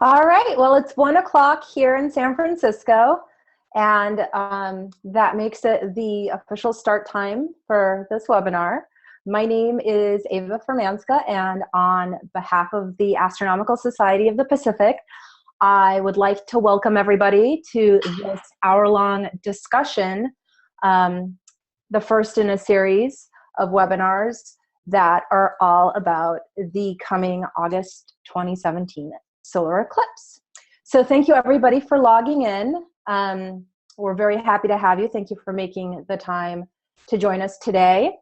All right, well, it's 1 o'clock here in San Francisco, and that makes it the official start time for this webinar. My name is Ava Fermanska, and on behalf of the Astronomical Society of the Pacific, I would like to welcome everybody to this hour-long discussion, the first in a series of webinars that are all about the coming August 2017 solar eclipse. So thank you everybody for logging in. We're very happy to have you. Thank you for making the time to join us today.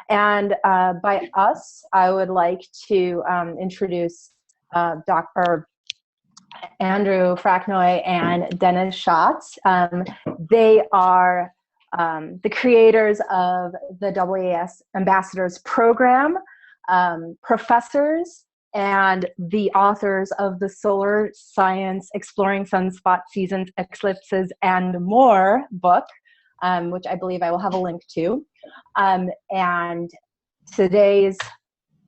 And by us, I would like to introduce Dr. Andrew Fraknoi and Dennis Schatz. They are the creators of the WAS Ambassadors Program, professors, and the authors of the Solar Science Exploring Sunspot Seasons, Eclipses, and More book, which I believe I will have a link to. And today's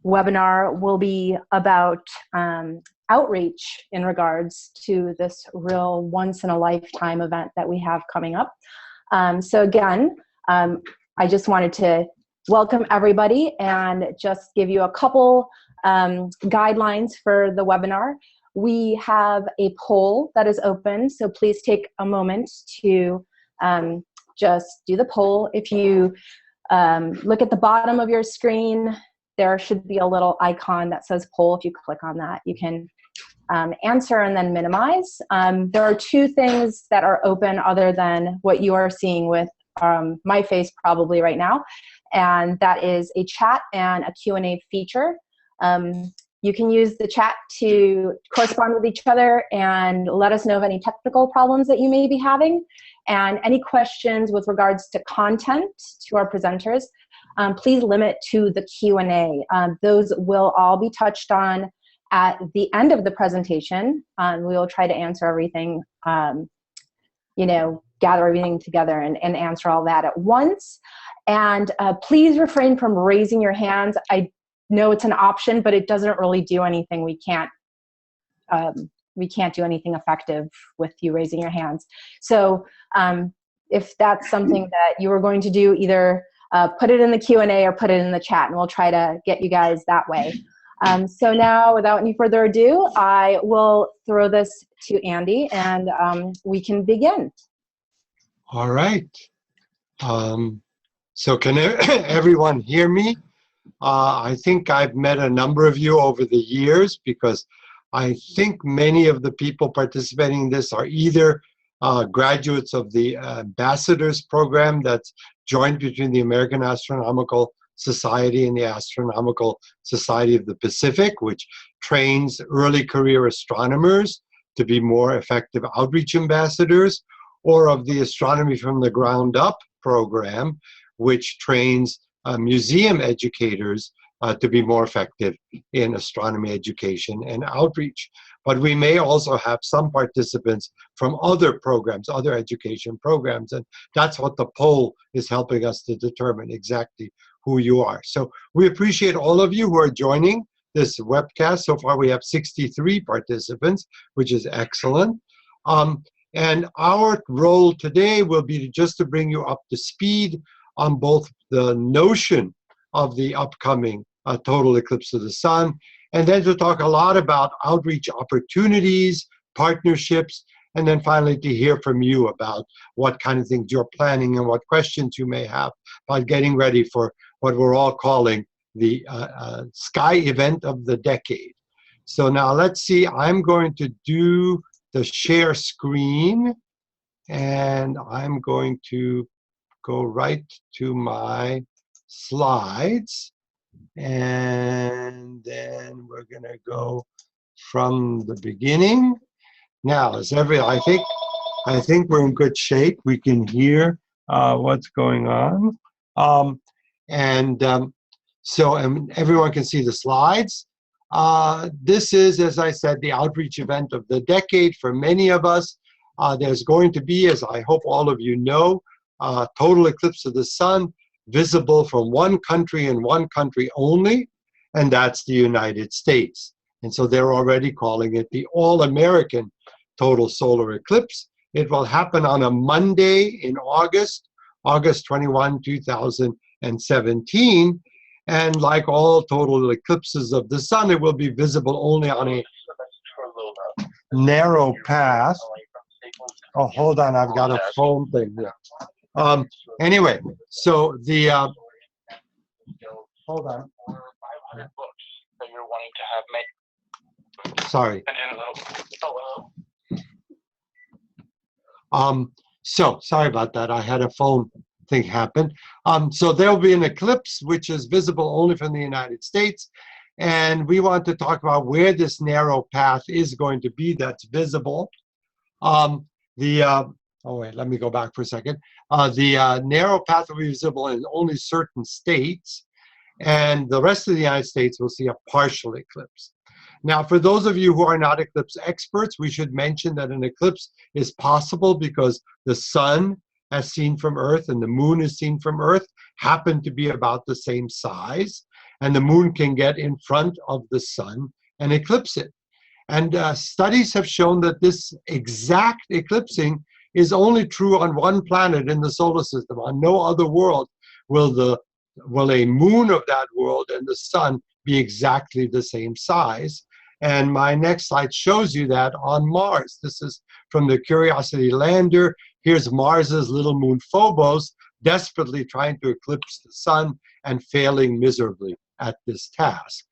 webinar will be about outreach in regards to this real once-in-a-lifetime event that we have coming up. So again, I just wanted to welcome everybody and just give you a couple guidelines for the webinar. We have a poll that is open, so please take a moment to just do the poll. If you look at the bottom of your screen, there should be a little icon that says poll. If you click on that, you can answer and then minimize. There are two things that are open other than what you are seeing with my face probably right now, and that is a chat and a Q&A feature. You can use the chat to correspond with each other and let us know of any technical problems that you may be having, and any questions with regards to content to our presenters, please limit to the Q&A. Those will all be touched on at the end of the presentation. We will try to answer everything, gather everything together and answer all that at once. And please refrain from raising your hands. I know it's an option, but it doesn't really do anything. We can't do anything effective with you raising your hands. So if that's something that you are going to do, either put it in the Q&A or put it in the chat, and we'll try to get you guys that way. So now, without any further ado, I will throw this to Andy, and we can begin. All right. So can everyone hear me? I think I've met a number of you over the years, because I think many of the people participating in this are either graduates of the Ambassadors Program that's joined between the American Astronomical Society and the Astronomical Society of the Pacific, which trains early career astronomers to be more effective outreach ambassadors, or of the Astronomy from the Ground Up program, which trains museum educators to be more effective in astronomy education and outreach. But we may also have some participants from other programs, other education programs, and that's what the poll is helping us to determine exactly who you are. So we appreciate all of you who are joining this webcast. So far we have 63 participants, which is excellent. And our role today will be just to bring you up to speed on both the notion of the upcoming total eclipse of the sun, and then to talk a lot about outreach opportunities, partnerships, and then finally to hear from you about what kind of things you're planning and what questions you may have about getting ready for what we're all calling the sky event of the decade. So now let's see, I'm going to do the share screen, and I'm going to go right to my slides, and then we're going to go from the beginning. Now, I think we're in good shape. We can hear what's going on, so everyone can see the slides. This is, as I said, the outreach event of the decade for many of us. There's going to be, as I hope all of you know, total eclipse of the sun visible from one country and one country only, and that's the United States. And so they're already calling it the All-American Total Solar Eclipse. It will happen on a Monday in August, August 21, 2017. And like all total eclipses of the sun, it will be visible only on a narrow path. Oh, hold on, I've got a phone thing here. Anyway, so the, hold on. Sorry. So sorry about that. I had a phone thing happen. So there will be an eclipse which is visible only from the United States. And we want to talk about where this narrow path is going to be that's visible. Oh wait, let me go back for a second. The narrow path will be visible in only certain states, and the rest of the United States will see a partial eclipse. Now, for those of you who are not eclipse experts, we should mention that an eclipse is possible because the sun, as seen from Earth, and the moon as seen from Earth, happen to be about the same size, and the moon can get in front of the sun and eclipse it. And studies have shown that this exact eclipsing is only true on one planet in the solar system. On no other world will a moon of that world and the sun be exactly the same size. And my next slide shows you that on Mars. This is from the Curiosity lander. Here's Mars's little moon Phobos, desperately trying to eclipse the sun and failing miserably at this task.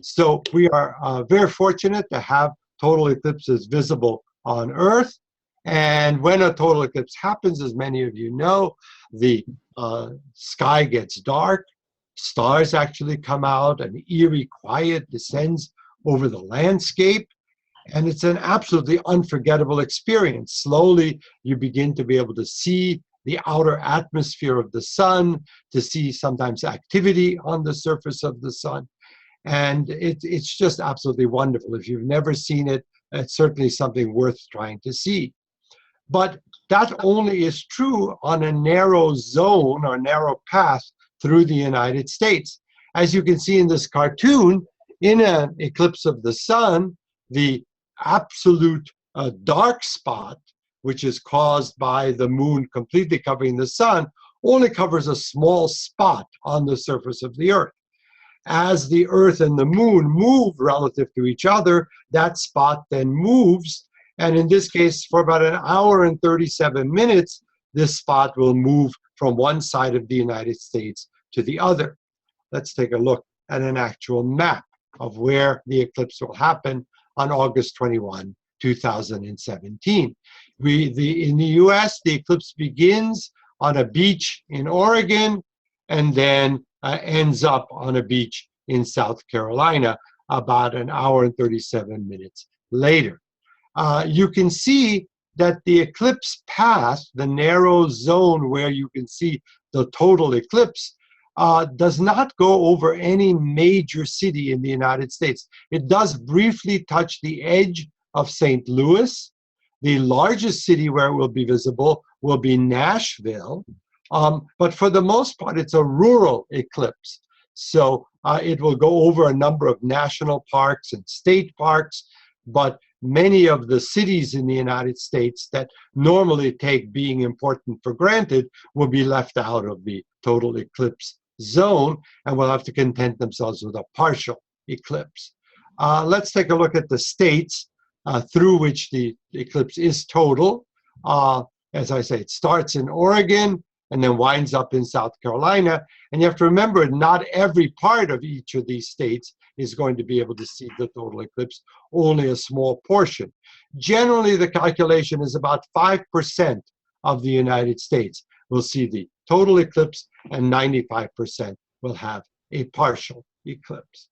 So we are very fortunate to have total eclipses visible on Earth. And when a total eclipse happens, as many of you know, the sky gets dark, stars actually come out, an eerie quiet descends over the landscape, and it's an absolutely unforgettable experience. Slowly, you begin to be able to see the outer atmosphere of the sun, to see sometimes activity on the surface of the sun. And it's just absolutely wonderful. If you've never seen it, it's certainly something worth trying to see. But that only is true on a narrow zone or narrow path through the United States. As you can see in this cartoon, in an eclipse of the sun, the absolute dark spot, which is caused by the moon completely covering the sun, only covers a small spot on the surface of the Earth. As the Earth and the moon move relative to each other, that spot then moves. And in this case, for about an hour and 37 minutes, this spot will move from one side of the United States to the other. Let's take a look at an actual map of where the eclipse will happen on August 21, 2017. In the US, the eclipse begins on a beach in Oregon and then ends up on a beach in South Carolina about an hour and 37 minutes later. You can see that the eclipse path, the narrow zone where you can see the total eclipse, does not go over any major city in the United States. It does briefly touch the edge of St. Louis. The largest city where it will be visible will be Nashville. But for the most part, it's a rural eclipse. So it will go over a number of national parks and state parks, but many of the cities in the United States that normally take being important for granted will be left out of the total eclipse zone and will have to content themselves with a partial eclipse. Let's take a look at the states through which the eclipse is total. As I say, it starts in Oregon and then winds up in South Carolina. And you have to remember, not every part of each of these states is going to be able to see the total eclipse, only a small portion. Generally, the calculation is about 5% of the United States will see the total eclipse, and 95% will have a partial eclipse.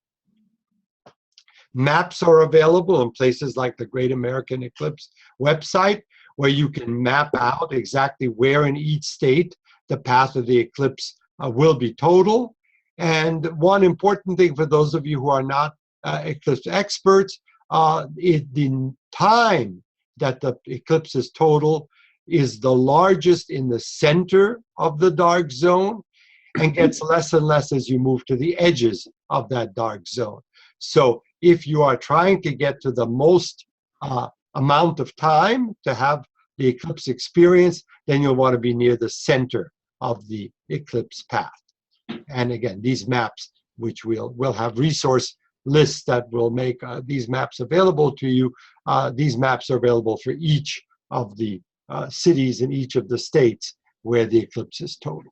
Maps are available in places like the Great American Eclipse website, where you can map out exactly where in each state the path of the eclipse will be total. And one important thing for those of you who are not eclipse experts, the time that the eclipse is total is the largest in the center of the dark zone and gets less and less as you move to the edges of that dark zone. So if you are trying to get to the most amount of time to have the eclipse experience, then you'll want to be near the center of the eclipse path. And again, these maps, which we'll have resource lists that will make these maps available to you. These maps are available for each of the cities in each of the states where the eclipse is total.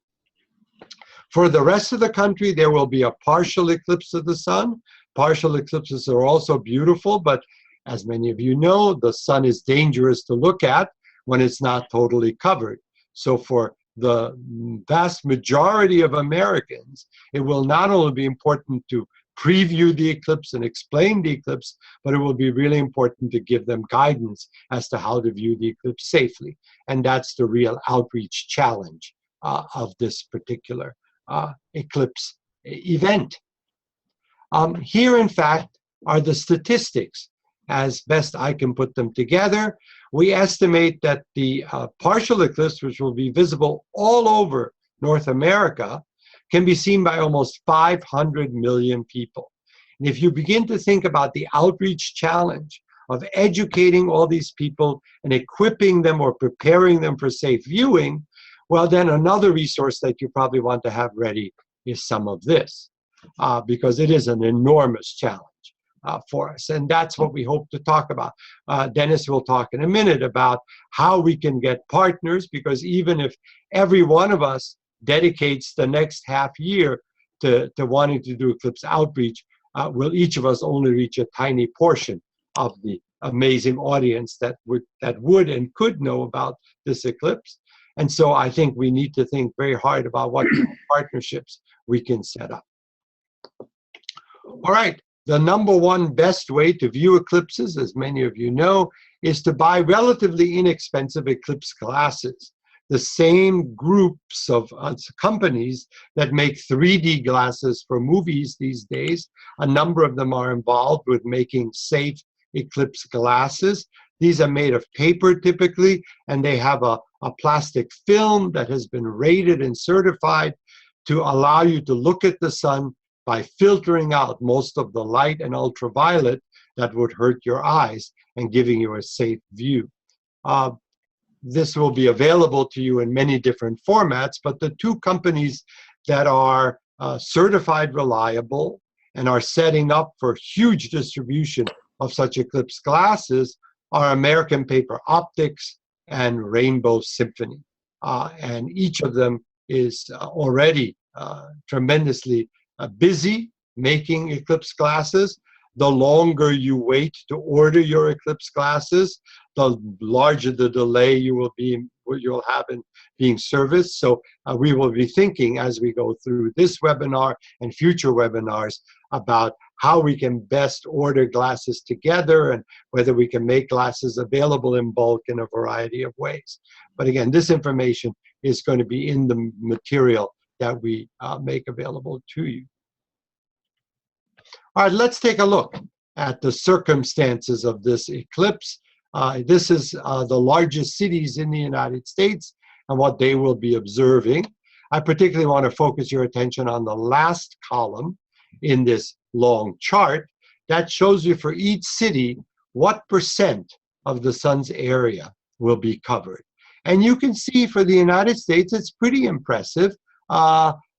For the rest of the country, there will be a partial eclipse of the sun. Partial eclipses are also beautiful, but as many of you know, the sun is dangerous to look at when it's not totally covered. So for the vast majority of Americans, it will not only be important to preview the eclipse and explain the eclipse, but it will be really important to give them guidance as to how to view the eclipse safely. And that's the real outreach challenge of this particular eclipse event. Here, in fact, are the statistics. As best I can put them together, we estimate that the partial eclipse, which will be visible all over North America, can be seen by almost 500 million people. And if you begin to think about the outreach challenge of educating all these people and equipping them or preparing them for safe viewing, well, then another resource that you probably want to have ready is some of this, because it is an enormous challenge for us. And that's what we hope to talk about. Dennis will talk in a minute about how we can get partners, because even if every one of us dedicates the next half year to wanting to do eclipse outreach, will each of us only reach a tiny portion of the amazing audience that would and could know about this eclipse. And so I think we need to think very hard about what partnerships we can set up. All right, the number one best way to view eclipses, as many of you know, is to buy relatively inexpensive eclipse glasses. The same groups of companies that make 3D glasses for movies these days, a number of them are involved with making safe eclipse glasses. These are made of paper typically, and they have a plastic film that has been rated and certified to allow you to look at the sun by filtering out most of the light and ultraviolet that would hurt your eyes and giving you a safe view. This will be available to you in many different formats, but the two companies that are certified reliable and are setting up for huge distribution of such eclipse glasses are American Paper Optics and Rainbow Symphony. And each of them is already tremendously busy making eclipse glasses. The longer you wait to order your eclipse glasses, the larger the delay you'll have in being serviced. So we will be thinking as we go through this webinar and future webinars about how we can best order glasses together and whether we can make glasses available in bulk in a variety of ways. But again, this information is going to be in the material that we make available to you. All right, let's take a look at the circumstances of this eclipse. This is the largest cities in the United States and what they will be observing. I particularly want to focus your attention on the last column in this long chart that shows you for each city what percent of the sun's area will be covered. And you can see for the United States, it's pretty impressive.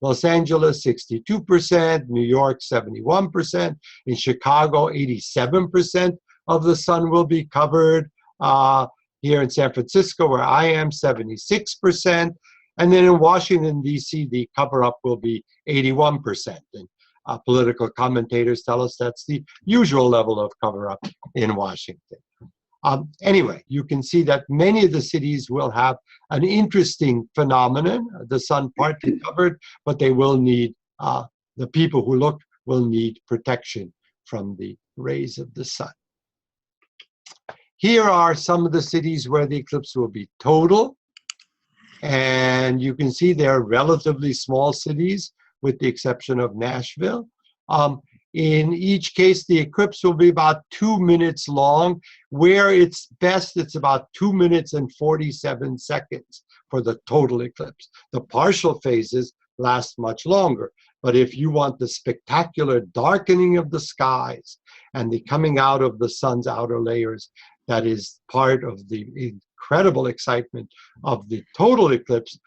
Los Angeles, 62%, New York, 71%, in Chicago, 87% of the sun will be covered. Here in San Francisco, where I am, 76%. And then in Washington, D.C., the cover-up will be 81%. And political commentators tell us that's the usual level of cover-up in Washington. Anyway, you can see that many of the cities will have an interesting phenomenon, the sun partly covered, but they will need, the people who look will need protection from the rays of the sun. Here are some of the cities where the eclipse will be total. And you can see they're relatively small cities with the exception of Nashville. In each case, the eclipse will be about 2 minutes long. Where it's best, it's about 2 minutes and 47 seconds for the total eclipse. The partial phases last much longer. But if you want the spectacular darkening of the skies and the coming out of the sun's outer layers that is part of the incredible excitement of the total eclipse,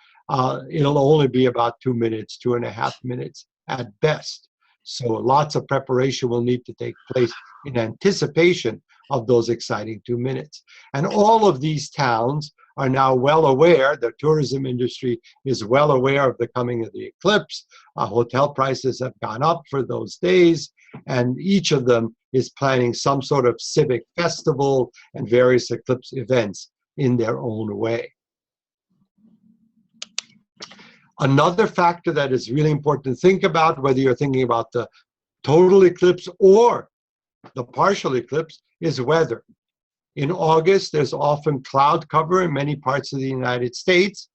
it'll only be about 2 minutes, 2.5 minutes at best. So lots of preparation will need to take place in anticipation of those exciting 2 minutes. And all of these towns are now well aware, the tourism industry is well aware of the coming of the eclipse. Hotel prices have gone up for those days, and each of them is planning some sort of civic festival and various eclipse events in their own way. Another factor that is really important to think about, whether you're thinking about the total eclipse or the partial eclipse, is weather. In August, there's often cloud cover in many parts of the United States.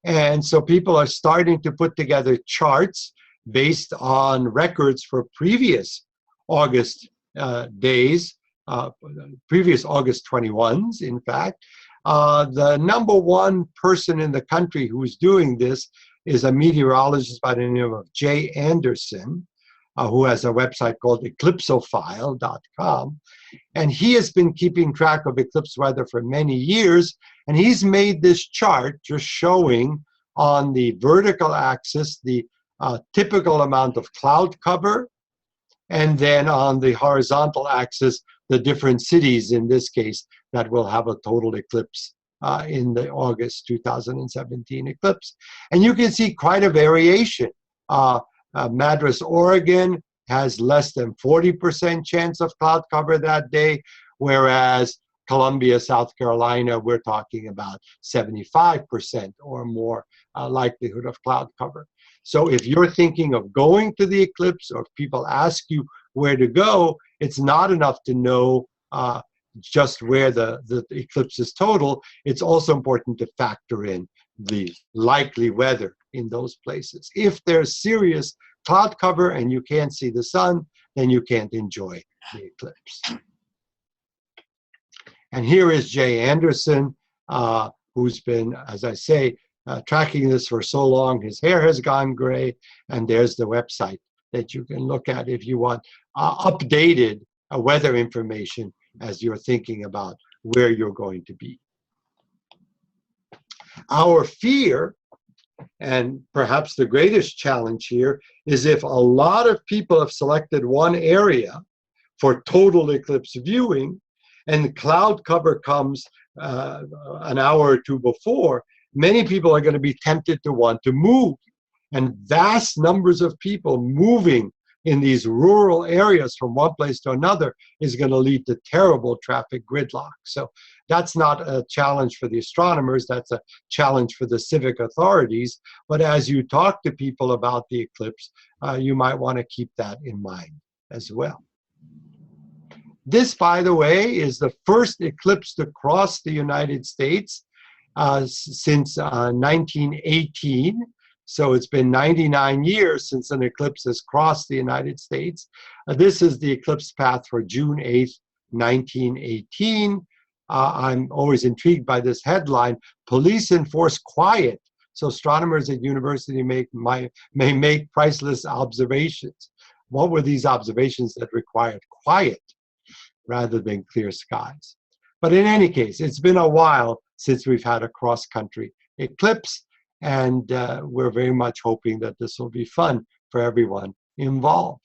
And so people are starting to put together charts based on records for previous August days, previous August 21s, in fact. The number one person in the country who's doing this is a meteorologist by the name of Jay Anderson, who has a website called eclipsophile.com. And he has been keeping track of eclipse weather for many years. And he's made this chart just showing on the vertical axis the typical amount of cloud cover, and then on the horizontal axis, the different cities, in this case, that will have a total eclipse in the August 2017 eclipse. And you can see quite a variation. Madras, Oregon has less than 40% chance of cloud cover that day, whereas Columbia, South Carolina, we're talking about 75% or more likelihood of cloud cover. So if you're thinking of going to the eclipse, or if people ask you where to go, it's not enough to know just where the eclipse is total. It's also important to factor in the likely weather in those places. If there's serious cloud cover and you can't see the sun, then you can't enjoy the eclipse. And here is Jay Anderson, who's been, as I say, tracking this for so long. His hair has gone gray, and there's the website that you can look at if you want updated weather information as you're thinking about where you're going to be. Our fear, and perhaps the greatest challenge here, is if a lot of people have selected one area for total eclipse viewing, and the cloud cover comes an hour or two before, many people are going to be tempted to want to move. And vast numbers of people moving in these rural areas from one place to another is going to lead to terrible traffic gridlock. So that's not a challenge for the astronomers, that's a challenge for the civic authorities. But as you talk to people about the eclipse, you might want to keep that in mind as well. This, by the way, is the first eclipse to cross the United States since 1918. So it's been 99 years since an eclipse has crossed the United States. This is the eclipse path for June 8th, 1918. I'm always intrigued by this headline: police enforce quiet, so astronomers at university may make priceless observations. What were these observations that required quiet rather than clear skies? But in any case, it's been a while since we've had a cross-country eclipse, and we're very much hoping that this will be fun for everyone involved.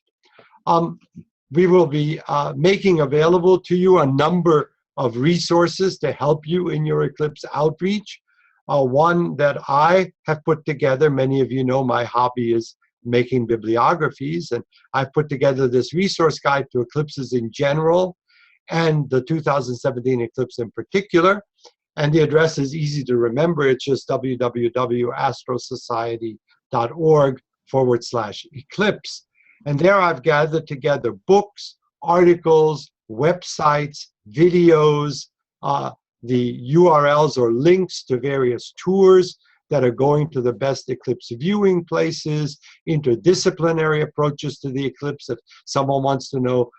We will be making available to you a number of resources to help you in your eclipse outreach. One that I have put together, many of you know my hobby is making bibliographies, and I've put together this resource guide to eclipses in general and the 2017 eclipse in particular. And the address is easy to remember. It's just www.astrosociety.org/eclipse. And there I've gathered together books, articles, websites, videos, the URLs or links to various tours that are going to the best eclipse viewing places, interdisciplinary approaches to the eclipse. If someone wants to know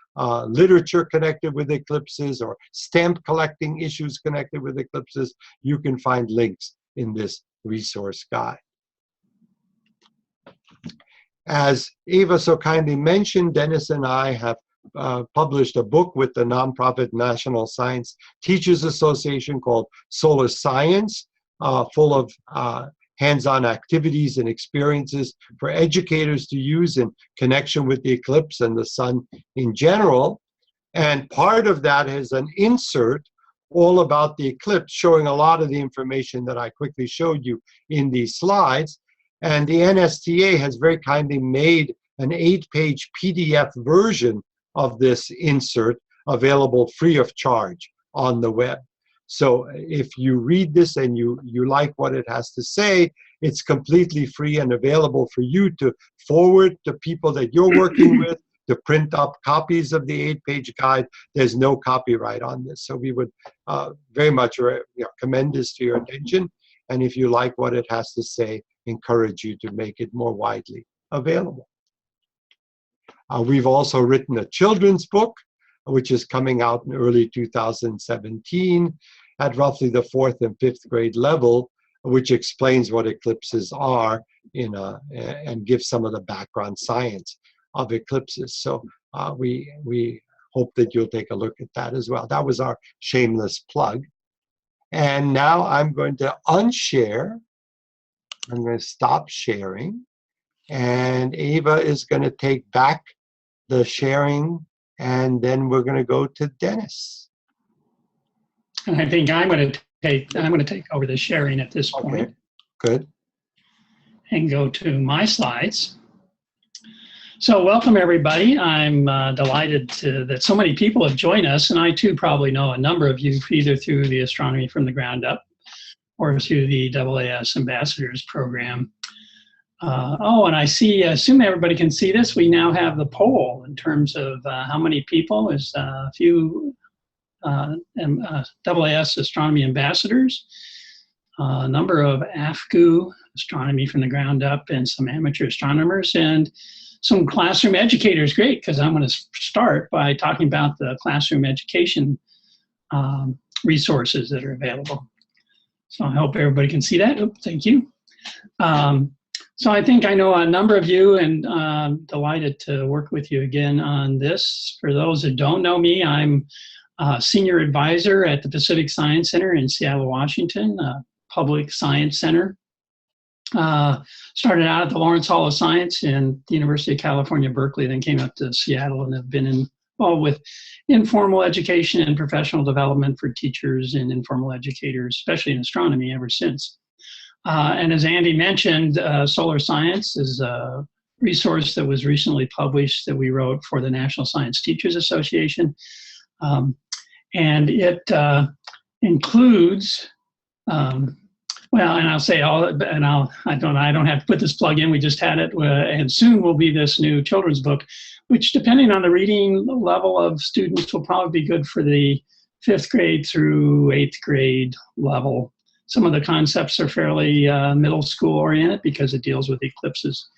literature connected with eclipses or stamp collecting issues connected with eclipses, you can find links in this resource guide. As Eva so kindly mentioned, Dennis and I have published a book with the nonprofit National Science Teachers Association called Solar Science, full of hands-on activities and experiences for educators to use in connection with the eclipse and the sun in general. And part of that is an insert all about the eclipse, showing a lot of the information that I quickly showed you in these slides. And the NSTA has very kindly made an 8-page PDF version of this insert available free of charge on the web. So if you read this and you like what it has to say, it's completely free and available for you to forward to people that you're working with, to print up copies of the 8-page guide. There's no copyright on this. So we would very much commend this to your attention. And if you like what it has to say, encourage you to make it more widely available. We've also written a children's book, which is coming out in early 2017 at roughly the 4th and 5th grade level, which explains what eclipses are and gives some of the background science of eclipses. So we hope that you'll take a look at that as well. That was our shameless plug. And now I'm going to unshare. I'm going to stop sharing. And Ava is going to take back the sharing, and then we're going to go to Dennis. I think I'm going to take over the sharing at this point. Okay, good. And go to my slides. So welcome everybody. I'm delighted that so many people have joined us, and I too probably know a number of you either through the Astronomy from the Ground Up or through the AAS Ambassadors Program. And I see, assume everybody can see this, we now have the poll in terms of how many people. There's a few AAS Astronomy Ambassadors, a number of AFGU, Astronomy from the Ground Up, and some amateur astronomers, and some classroom educators. Great, because I'm going to start by talking about the classroom education resources that are available. So I hope everybody can see that. Oops, thank you. So I think I know a number of you, and delighted to work with you again on this. For those that don't know me, I'm a senior advisor at the Pacific Science Center in Seattle, Washington, a public science center. Started out at the Lawrence Hall of Science in the University of California, Berkeley, then came up to Seattle and have been involved with informal education and professional development for teachers and informal educators, especially in astronomy, ever since. And as Andy mentioned, Solar Science is a resource that was recently published that we wrote for the National Science Teachers Association. And it includes, well, and I'll say all, and I don't have to put this plug in, we just had it, and soon will be this new children's book, which depending on the reading level of students will probably be good for the 5th grade through 8th grade level. Some of the concepts are fairly middle school oriented because it deals with eclipses.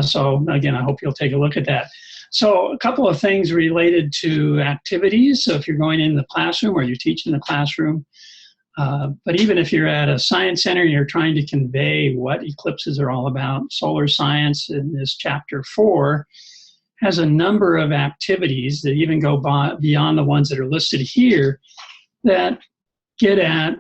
So again, I hope you'll take a look at that. So a couple of things related to activities. So if you're going in the classroom or you teach in the classroom, but even if you're at a science center and you're trying to convey what eclipses are all about, Solar Science in this chapter 4 has a number of activities that even go beyond the ones that are listed here that get at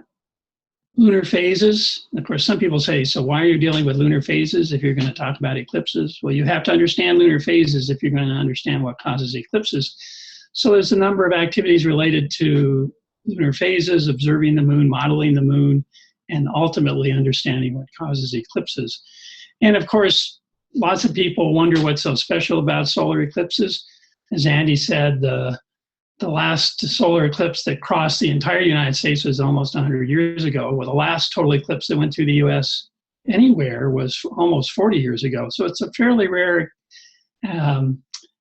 lunar phases. Of course, some people say, so why are you dealing with lunar phases if you're going to talk about eclipses? Well, you have to understand lunar phases if you're going to understand what causes eclipses. So there's a number of activities related to lunar phases, observing the moon, modeling the moon, and ultimately understanding what causes eclipses. And of course, lots of people wonder what's so special about solar eclipses. As Andy said, the last solar eclipse that crossed the entire United States was almost 100 years ago. Well, the last total eclipse that went through the US anywhere was almost 40 years ago. So it's a fairly rare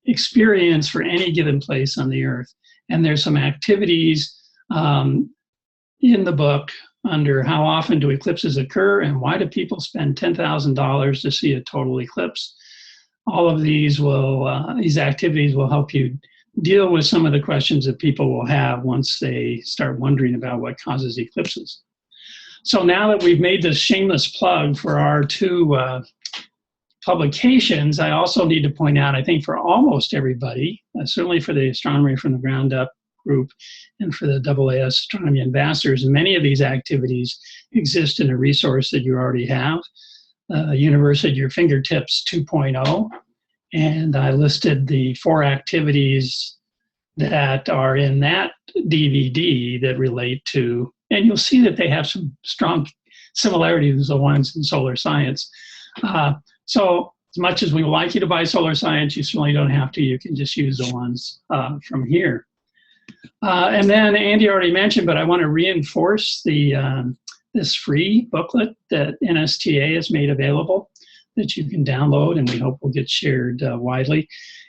experience for any given place on the Earth. And there's some activities in the book under how often do eclipses occur and why do people spend $10,000 to see a total eclipse. All of these activities will help you deal with some of the questions that people will have once they start wondering about what causes eclipses. So now that we've made this shameless plug for our two publications, I also need to point out, I think for almost everybody, certainly for the Astronomy from the Ground Up group and for the AAS Astronomy Ambassadors, many of these activities exist in a resource that you already have, Universe at Your Fingertips 2.0. And I listed the 4 activities that are in that DVD that relate to, and you'll see that they have some strong similarities to the ones in solar science. So as much as we would like you to buy solar science, you certainly don't have to. You can just use the ones from here. And then Andy already mentioned, but I want to reinforce this free booklet that NSTA has made available that you can download, and we hope will get shared widely.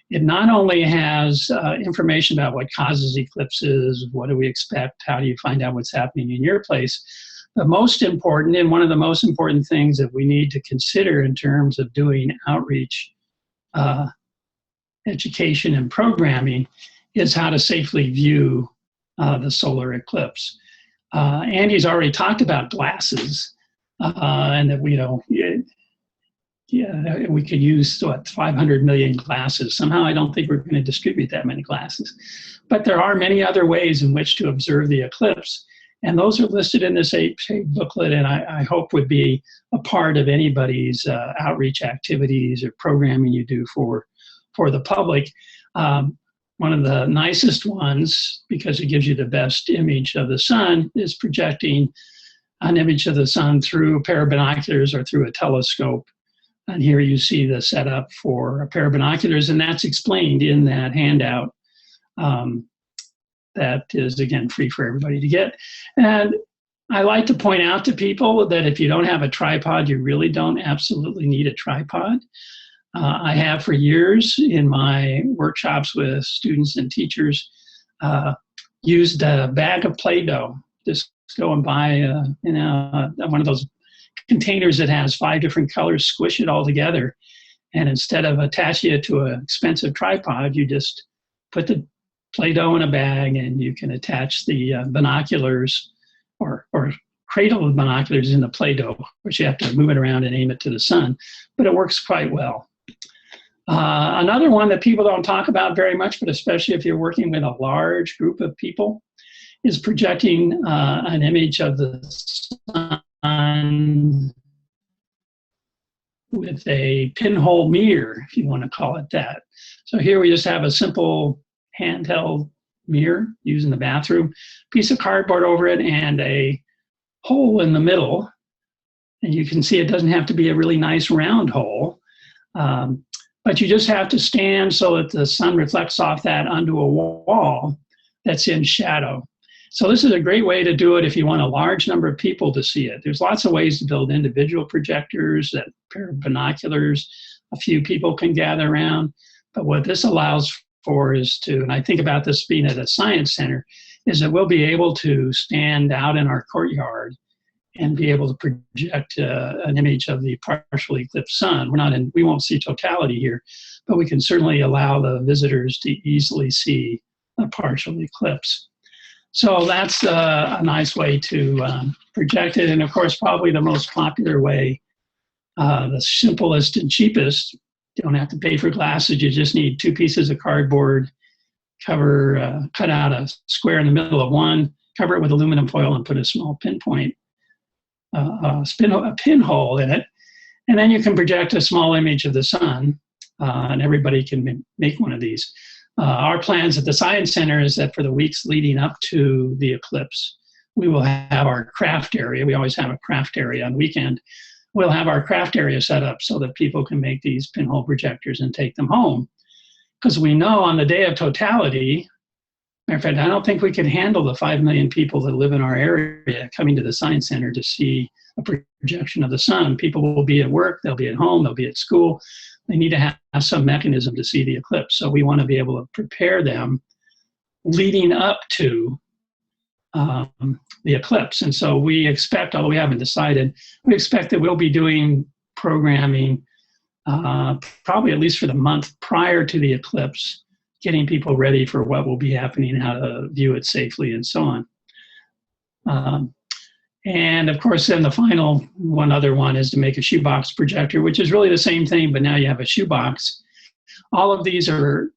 It not only has information about what causes eclipses, what do we expect, how do you find out what's happening in your place, but most important, and one of the most important things that we need to consider in terms of doing outreach, education, and programming is how to safely view the solar eclipse. Andy's already talked about glasses, and that we could use 500 million glasses. Somehow I don't think we're going to distribute that many glasses. But there are many other ways in which to observe the eclipse. And those are listed in this 8-page booklet, and I hope would be a part of anybody's outreach activities or programming you do for the public. One of the nicest ones, because it gives you the best image of the sun, is projecting an image of the sun through a pair of binoculars or through a telescope. And here you see the setup for a pair of binoculars, and that's explained in that handout. That is, again, free for everybody to get. And I like to point out to people that if you don't have a tripod, you really don't absolutely need a tripod. I have for years in my workshops with students and teachers used a bag of Play-Doh. Just go and buy one of those containers that has 5 different colors, squish it all together. And instead of attaching it to an expensive tripod, you just put the Play-Doh in a bag and you can attach the binoculars or cradle the binoculars in the Play-Doh, which you have to move it around and aim it to the sun, but it works quite well. Another one that people don't talk about very much, but especially if you're working with a large group of people, is projecting an image of the sun with a pinhole mirror, if you want to call it that. So here we just have a simple handheld mirror used in the bathroom, piece of cardboard over it, and a hole in the middle. And you can see it doesn't have to be a really nice round hole, but you just have to stand so that the sun reflects off that onto a wall that's in shadow. So this is a great way to do it if you want a large number of people to see it. There's lots of ways to build individual projectors, that pair of binoculars, a few people can gather around. But what this allows for is to, and I think about this being at a science center, is that we'll be able to stand out in our courtyard and be able to project an image of the partially eclipsed sun. We won't see totality here, but we can certainly allow the visitors to easily see a partial eclipse. So that's a nice way to project it. And of course, probably the most popular way, the simplest and cheapest, you don't have to pay for glasses. You just need 2 pieces of cardboard, cut out a square in the middle of one, cover it with aluminum foil and put a small pinpoint, a pinhole in it. And then you can project a small image of the sun, and everybody can make one of these. Our plans at the Science Center is that for the weeks leading up to the eclipse, we will have our craft area. We always have a craft area on the weekend. We'll have our craft area set up so that people can make these pinhole projectors and take them home. Because we know on the day of totality, matter of fact, I don't think we can handle the 5 million people that live in our area coming to the Science Center to see a projection of the sun. People will be at work, they'll be at home, they'll be at school. They need to have some mechanism to see the eclipse. So we want to be able to prepare them leading up to the eclipse. And so we expect, although we haven't decided, we expect that we'll be doing programming probably at least for the month prior to the eclipse, getting people ready for what will be happening, how to view it safely, and so on. And of course, then the final one other one is to make a shoebox projector, which is really the same thing, but now you have a shoebox. All of these are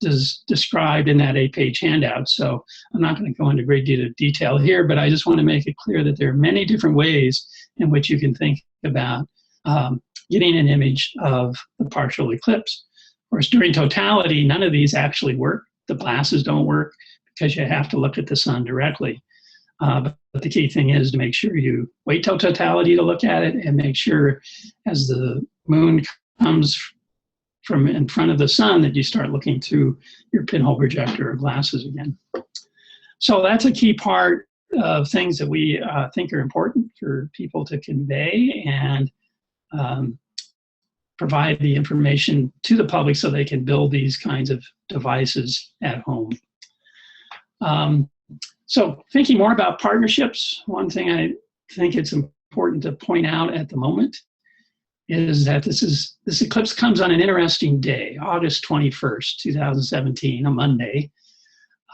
described in that 8-page handout. So I'm not going to go into great deal of detail here, but I just want to make it clear that there are many different ways in which you can think about getting an image of the partial eclipse. Of course, during totality, none of these actually work. The glasses don't work because you have to look at the sun directly. But the key thing is to make sure you wait till totality to look at it, and make sure as the moon comes from in front of the sun that you start looking through your pinhole projector or glasses again. So that's a key part of things that we think are important for people to convey and provide the information to the public so they can build these kinds of devices at home. So thinking more about partnerships, one thing I think it's important to point out at the moment is that this eclipse comes on an interesting day, August 21st, 2017, a Monday.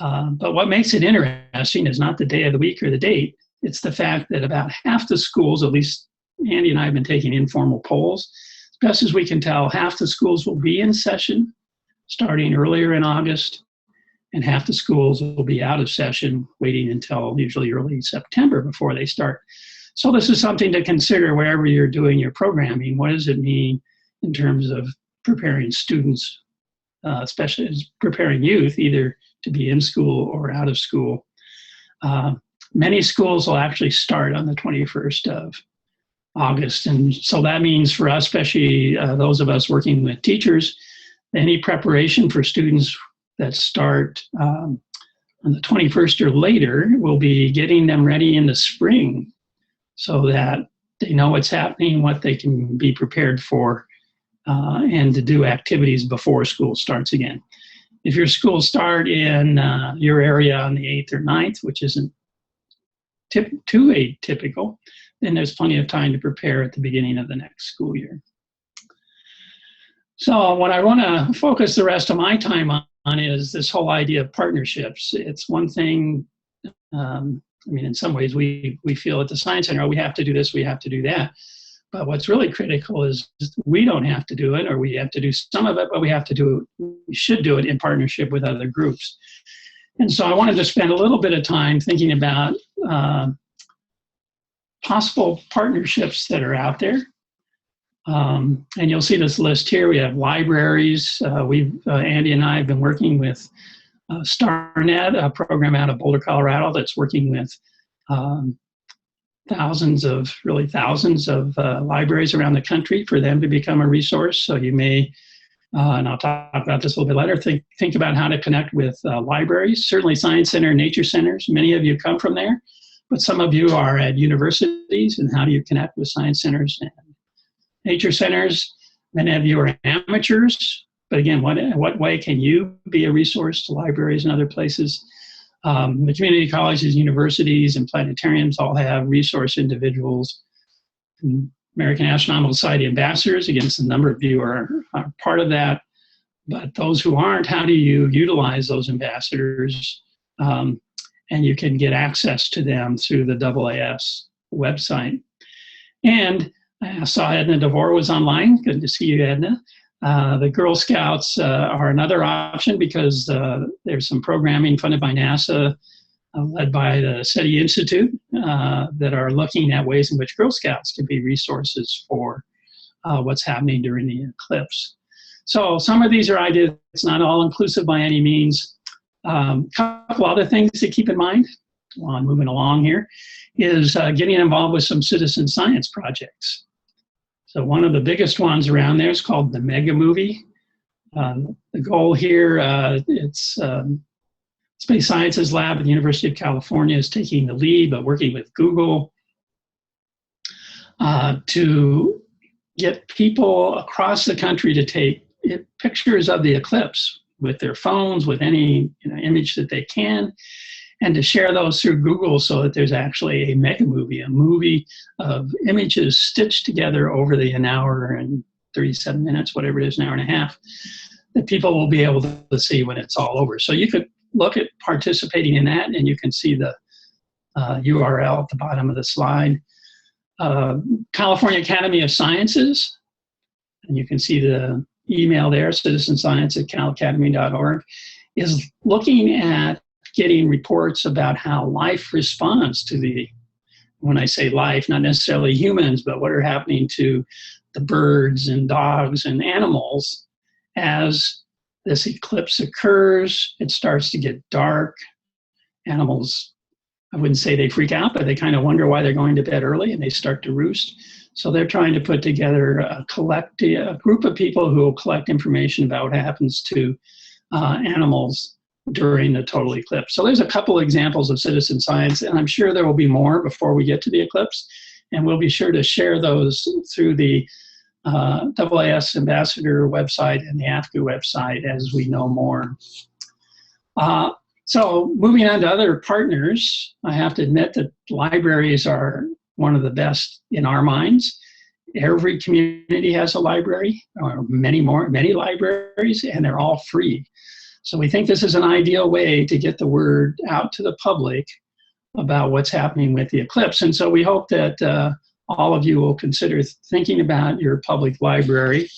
But what makes it interesting is not the day of the week or the date. It's the fact that about half the schools, at least Andy and I have been taking informal polls, as best as we can tell, half the schools will be in session starting earlier in August, and half the schools will be out of session waiting until usually early September before they start. So this is something to consider wherever you're doing your programming. What does it mean in terms of preparing students, especially as preparing youth, either to be in school or out of school? Many schools will actually start on the 21st of August. And so that means for us, especially those of us working with teachers, any preparation for students that start on the 21st or later will be getting them ready in the spring so that they know what's happening, what they can be prepared for, and to do activities before school starts again. If your schools start in your area on the 8th or 9th, which isn't too atypical, then there's plenty of time to prepare at the beginning of the next school year. So what I want to focus the rest of my time on is this whole idea of partnerships. It's one thing, I mean, in some ways we feel at the Science Center, oh, we have to do this, we have to do that. But what's really critical is we don't have to do it, or we have to do some of it, but we have to do it, we should do it in partnership with other groups. And so I wanted to spend a little bit of time thinking about possible partnerships that are out there. And you'll see this list here. We have libraries. Andy and I have been working with StarNet, a program out of Boulder, Colorado, that's working with thousands of libraries around the country for them to become a resource. So you may, and I'll talk about this a little bit later, think about how to connect with libraries. Certainly Science Center, nature centers, many of you come from there, but some of you are at universities, and how do you connect with science centers and nature centers? Many of you are amateurs, but again, what way can you be a resource to libraries and other places? The community colleges, universities, and planetariums all have resource individuals. American Astronomical Society ambassadors, again, a number of you are part of that. But those who aren't, how do you utilize those ambassadors? And you can get access to them through the AAS website. And I saw Edna DeVore was online. Good to see you, Edna. The Girl Scouts are another option because there's some programming funded by NASA, led by the SETI Institute, that are looking at ways in which Girl Scouts can be resources for what's happening during the eclipse. So some of these are ideas. It's not all inclusive by any means. Couple other things to keep in mind while I'm moving along here is getting involved with some citizen science projects. So one of the biggest ones around there is called the Mega Movie. The goal here, it's Space Sciences Lab at the University of California is taking the lead, but working with Google to get people across the country to take pictures of the eclipse with their phones, with any image that they can, and to share those through Google so that there's actually a mega movie, a movie of images stitched together over an hour and 37 minutes, whatever it is, an hour and a half, that people will be able to see when it's all over. So you could look at participating in that, and you can see the URL at the bottom of the slide. California Academy of Sciences, and you can see the email there, citizenscience@calacademy.org, is looking at getting reports about how life responds to the, when I say life, not necessarily humans, but what are happening to the birds and dogs and animals as this eclipse occurs. It starts to get dark. Animals, I wouldn't say they freak out, but they kind of wonder why they're going to bed early and they start to roost. So they're trying to put together a group of people who will collect information about what happens to animals during the total eclipse. So there's a couple examples of citizen science, and I'm sure there will be more before we get to the eclipse. And we'll be sure to share those through the AAS Ambassador website and the AFCU website as we know more. So moving on to other partners, I have to admit that libraries are one of the best in our minds. Every community has a library, or many libraries, and they're all free. So we think this is an ideal way to get the word out to the public about what's happening with the eclipse. And so we hope that all of you will consider thinking about your public library.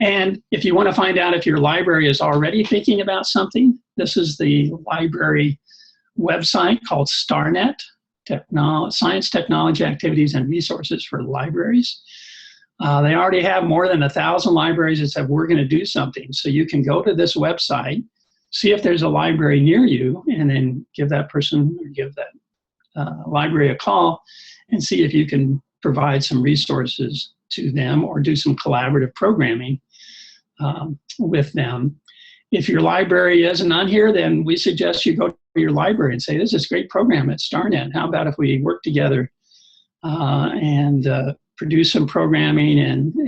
And if you want to find out if your library is already thinking about something, this is the library website called StarNet, Science, Technology, Activities, and Resources for Libraries. They already have more than 1,000 libraries that said, we're going to do something. So you can go to this website, see if there's a library near you, and then give that person or give that library a call and see if you can provide some resources to them or do some collaborative programming with them. If your library isn't on here, then we suggest you go to your library and say, this is a great program at StarNet. How about if we work together and produce some programming?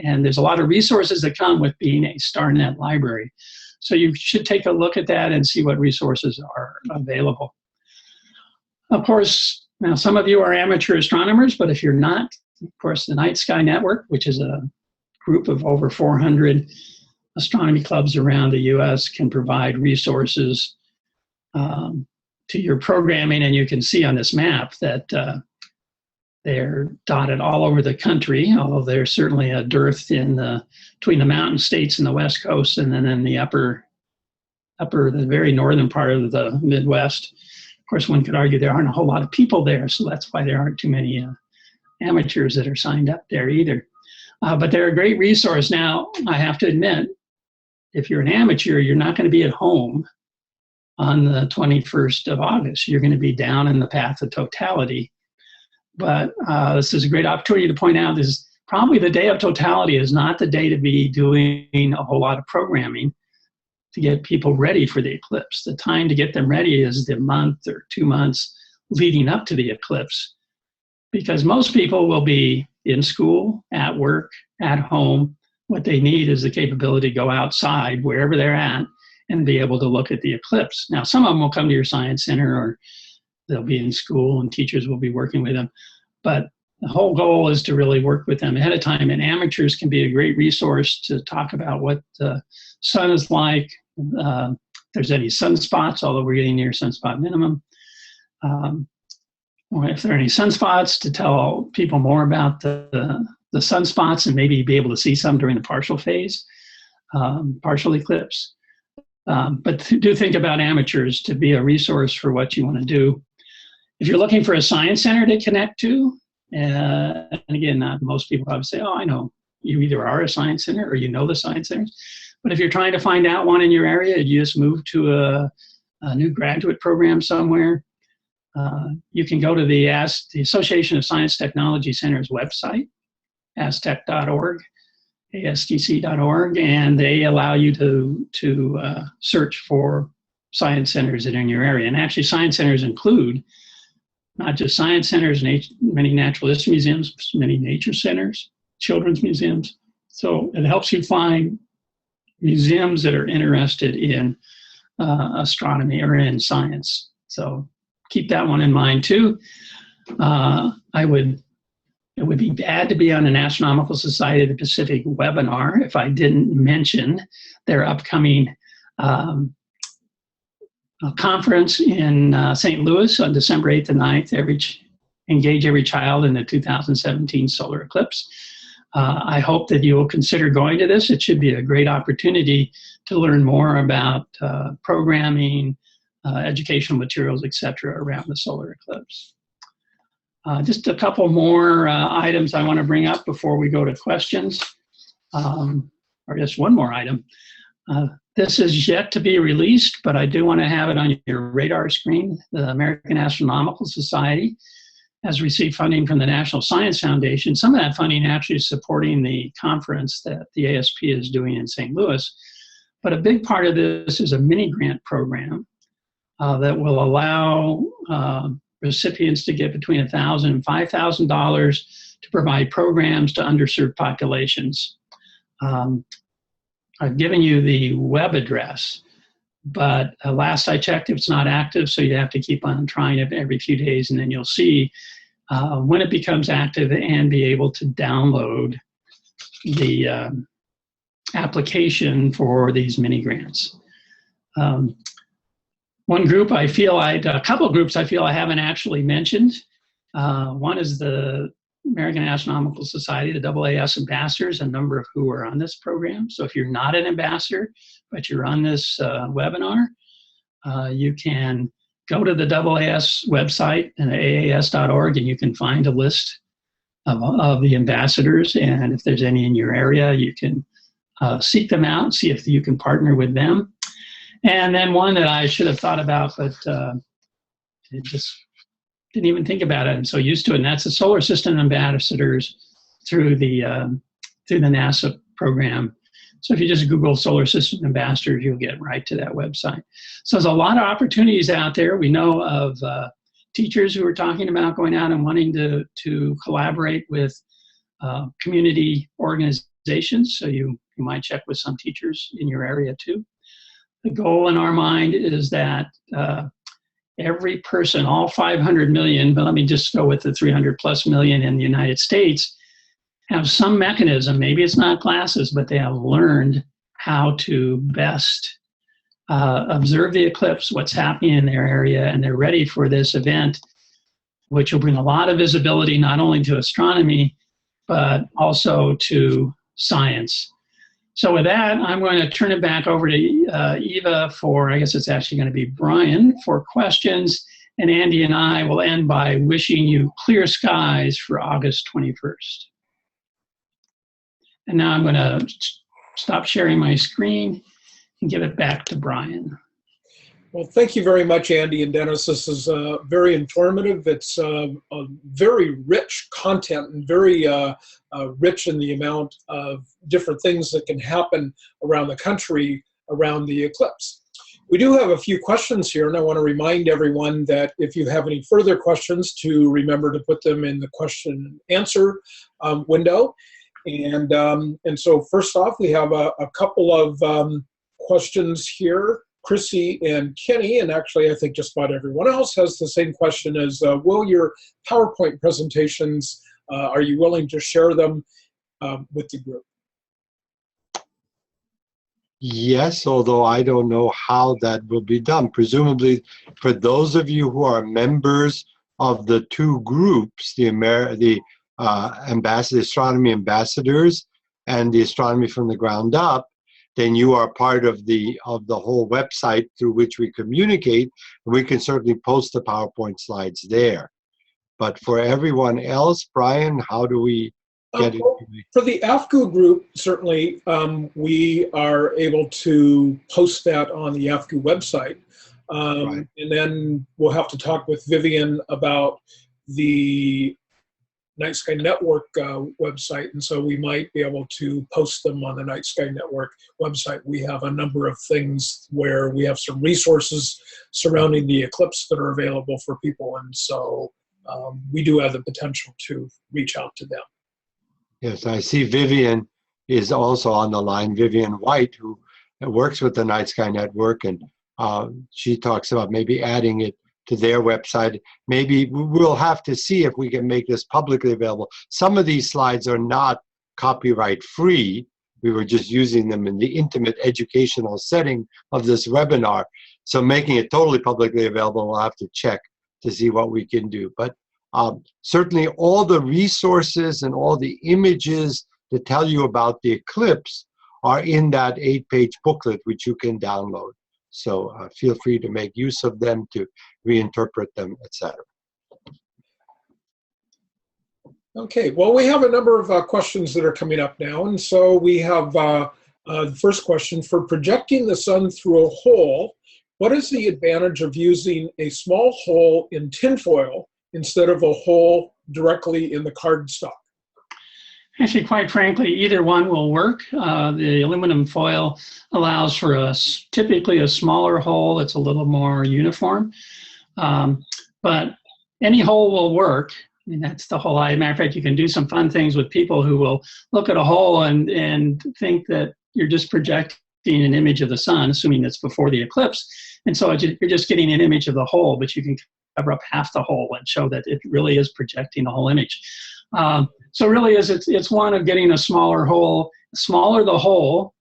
And there's a lot of resources that come with being a StarNet library. So you should take a look at that and see what resources are available. Of course, now some of you are amateur astronomers, but if you're not, of course, the Night Sky Network, which is a group of over 400 astronomy clubs around the US, can provide resources to your programming. And you can see on this map that they're dotted all over the country, although there's certainly a dearth between the mountain states and the West Coast, and then in the the very northern part of the Midwest. Of course, one could argue there aren't a whole lot of people there, so that's why there aren't too many amateurs that are signed up there either. But they're a great resource. Now, I have to admit, if you're an amateur, you're not going to be at home on the 21st of August. You're going to be down in the path of totality. But this is a great opportunity to point out this probably the day of totality is not the day to be doing a whole lot of programming to get people ready for the eclipse. The time to get them ready is the month or 2 months leading up to the eclipse, because most people will be in school, at work, at home. What they need is the capability to go outside wherever they're at and be able to look at the eclipse. Now, some of them will come to your science center, or they'll be in school and teachers will be working with them. But the whole goal is to really work with them ahead of time. And amateurs can be a great resource to talk about what the sun is like, if there's any sunspots, although we're getting near sunspot minimum. Or if there are any sunspots, to tell people more about the sunspots and maybe be able to see some during the partial phase, partial eclipse. But do think about amateurs to be a resource for what you want to do. If you're looking for a science center to connect to, and again, not most people probably say, oh, I know, you either are a science center or you know the science centers. But if you're trying to find out one in your area, you just move to a new graduate program somewhere, you can go to the Association of Science Technology Centers website, astec.org, astc.org, and they allow you to search for science centers that are in your area. And actually, science centers include not just science centers, many natural history museums, many nature centers, children's museums. So it helps you find museums that are interested in astronomy or in science. So keep that one in mind too. It would be bad to be on an Astronomical Society of the Pacific webinar if I didn't mention their upcoming conference in St. Louis on December 8th and 9th. Every engage every child in the 2017 solar eclipse. I hope that you will consider going to this. It should be a great opportunity to learn more about programming, educational materials, etc., around the solar eclipse. Just a couple more items I want to bring up before we go to questions, or just one more item. This is yet to be released, but I do want to have it on your radar screen. The American Astronomical Society has received funding from the National Science Foundation. Some of that funding actually is supporting the conference that the ASP is doing in St. Louis. But a big part of this is a mini grant program that will allow recipients to get between $1,000 and $5,000 to provide programs to underserved populations. I've given you the web address, but last I checked, it's not active, so you have to keep on trying it every few days, and then you'll see when it becomes active and be able to download the application for these mini grants. One group I feel a couple of groups I feel I haven't actually mentioned. One is the American Astronomical Society, the AAS ambassadors, a number of who are on this program. So if you're not an ambassador, but you're on this webinar, you can go to the AAS website and aas.org, and you can find a list of the ambassadors. And if there's any in your area, you can seek them out, see if you can partner with them. And then one that I should have thought about, but it just didn't even think about it. I'm so used to it, and that's the Solar System Ambassadors through the NASA program. So if you just Google Solar System Ambassadors, you'll get right to that website. So there's a lot of opportunities out there. We know of teachers who are talking about going out and wanting to collaborate with community organizations. So you might check with some teachers in your area too. The goal in our mind is that every person, all 500 million, but let me just go with the 300 plus million in the United States, have some mechanism, maybe it's not classes, but they have learned how to best observe the eclipse, what's happening in their area, and they're ready for this event, which will bring a lot of visibility not only to astronomy, but also to science. So with that, I'm going to turn it back over to Eva for, I guess it's actually going to be Brian, for questions. And Andy and I will end by wishing you clear skies for August 21st. And now I'm going to stop sharing my screen and give it back to Brian. Well, thank you very much, Andy and Dennis. This is very informative. It's a very rich content and very rich in the amount of different things that can happen around the country around the eclipse. We do have a few questions here, and I want to remind everyone that if you have any further questions, to remember to put them in the question and answer window. And so first off, we have a couple of questions here. Chrissy and Kenny, and actually I think just about everyone else has the same question as, will your PowerPoint presentations, are you willing to share them with the group? Yes, although I don't know how that will be done. Presumably, for those of you who are members of the two groups, the Astronomy Ambassadors and the Astronomy from the Ground Up, then you are part of the whole website through which we communicate, and we can certainly post the PowerPoint slides there. But for everyone else, Brian, how do we get it? For the AFCU group, certainly we are able to post that on the AFCU website. Right. And then we'll have to talk with Vivian about the Night Sky Network website, and so we might be able to post them on the Night Sky Network website. We have a number of things where we have some resources surrounding the eclipse that are available for people, and so we do have the potential to reach out to them. Yes, I see Vivian is also on the line, Vivian White, who works with the Night Sky Network, and she talks about maybe adding it to their website. Maybe we'll have to see if we can make this publicly available. Some of these slides are not copyright free. We were just using them in the intimate educational setting of this webinar. So making it totally publicly available, we'll have to check to see what we can do. But Certainly all the resources and all the images to tell you about the eclipse are in that 8-page booklet, which you can download. So feel free to make use of them, to reinterpret them, etc. Okay, well, we have a number of questions that are coming up now. And so we have the first question: for projecting the sun through a hole, what is the advantage of using a small hole in tinfoil instead of a hole directly in the cardstock? Actually, quite frankly, either one will work. The aluminum foil allows for typically a smaller hole that's a little more uniform. But any hole will work. I mean, that's the whole idea. Matter of fact, you can do some fun things with people who will look at a hole and think that you're just projecting an image of the sun, assuming it's before the eclipse. And so you're just getting an image of the hole, but you can cover up half the hole and show that it really is projecting the whole image. So really it's one of getting a smaller hole. The smaller the hole,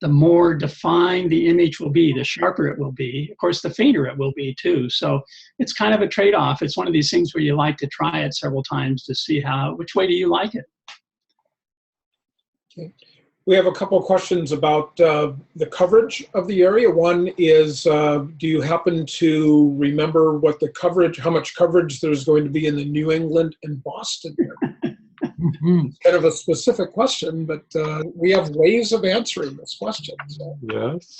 the more defined the image will be, the sharper it will be. Of course, the fainter it will be too. So it's kind of a trade-off. It's one of these things where you like to try it several times to see which way do you like it. Okay. We have a couple of questions about the coverage of the area. One is, do you happen to remember how much coverage there's going to be in the New England and Boston area? It's kind of a specific question, but we have ways of answering this question. So. Yes.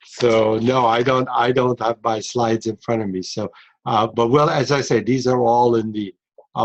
So no, I don't have my slides in front of me. So, but well, as I say, these are all in the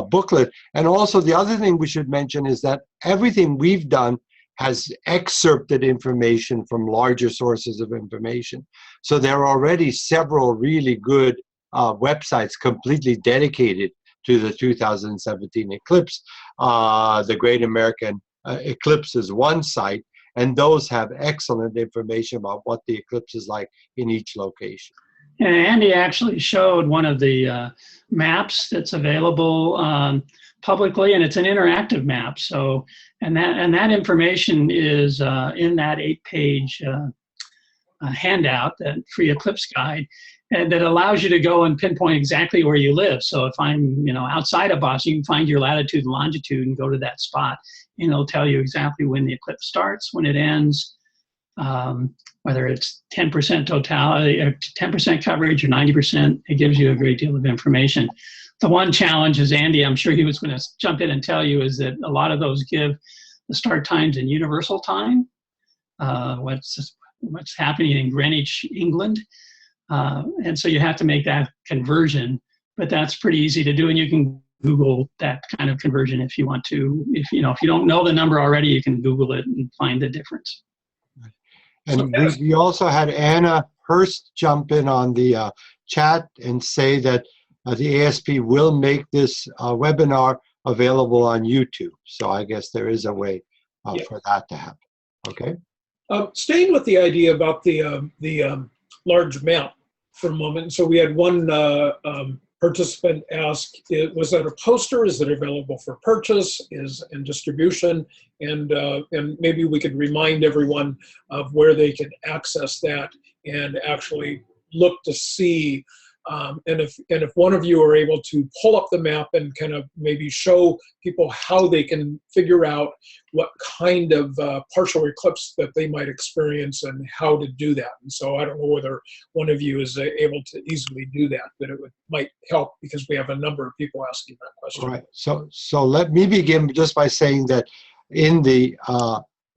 booklet. And also the other thing we should mention is that everything we've done has excerpted information from larger sources of information. So there are already several really good websites completely dedicated to the 2017 eclipse. The Great American Eclipse is one site, and those have excellent information about what the eclipse is like in each location. And Andy actually showed one of the maps that's available publicly, and it's an interactive map. So, and that information is in that 8-page handout, that free eclipse guide, and that allows you to go and pinpoint exactly where you live. So if I'm outside of Boston, you can find your latitude and longitude and go to that spot, and it'll tell you exactly when the eclipse starts, when it ends, whether it's 10% totality, or 10% coverage, or 90%. It gives you a great deal of information. The one challenge is, Andy, I'm sure he was going to jump in and tell you, is that a lot of those give the start times in universal time, what's happening in Greenwich, England. And so you have to make that conversion, but that's pretty easy to do. And you can Google that kind of conversion if you want to. If you don't know the number already, you can Google it and find the difference. And we also had Anna Hurst jump in on the chat and say that the ASP will make this webinar available on YouTube. So I guess there is a way for that to happen. Okay. Staying with the idea about the large map for a moment. So we had one participant ask, was that a poster? Is it available for purchase? And distribution? And maybe we could remind everyone of where they can access that and actually look to see. And if one of you are able to pull up the map and kind of maybe show people how they can figure out what kind of partial eclipse that they might experience and how to do that. And so I don't know whether one of you is able to easily do that, but it might help because we have a number of people asking that question. All right. So let me begin just by saying that in the